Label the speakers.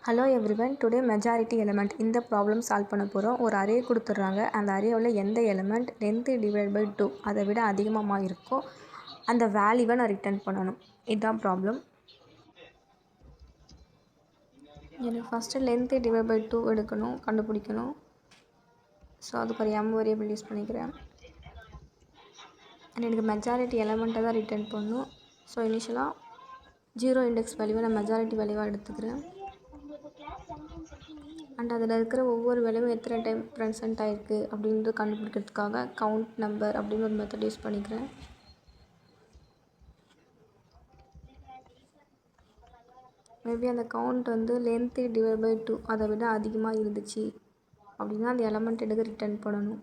Speaker 1: Hello everyone, today majority element இந்த problem solve பண்ண போகிறோம். ஒரு அரே கொடுத்துட்றாங்க. அந்த அரேவில் எந்த எலிமெண்ட் லென்த்து டிவைட் பை 2 அதை விட அதிகமாக இருக்கோ அந்த வேல்யூவை நான் ரிட்டர்ன் பண்ணணும். இதுதான் ப்ராப்ளம். எனக்கு ஃபஸ்ட்டு லென்த்து டிவைட் பை 2 எடுக்கணும், கண்டுபிடிக்கணும். ஸோ அதுக்கு ஒரு எம் வேரியபிள் யூஸ் பண்ணிக்கிறேன். அண்ட் எனக்கு மெஜாரிட்டி எலிமெண்ட்டை தான் ரிட்டர்ன் பண்ணணும். ஸோ இனிஷியலாக 0 இண்டெக்ஸ் வேல்யூவை நான் மெஜாரிட்டி வேல்யூவாக எடுத்துக்கிறேன். அண்ட் அதில் இருக்கிற ஒவ்வொரு வேல்யூவும் எத்தனை டைம் ப்ரெசென்ட் ஆகிருக்கு அப்படின்றது கண்டுபிடிக்கிறதுக்காக கவுண்ட் நம்பர் அப்படின்னு ஒரு மெத்தட் யூஸ் பண்ணிக்கிறேன். மேபி அந்த கவுண்ட் வந்து லென்த்து டிவைட் பை 2 அதை விட அதிகமாக இருந்துச்சு அப்படின்னா அந்த எலமெண்ட் எனக்கு ரிட்டர்ன் பண்ணணும்.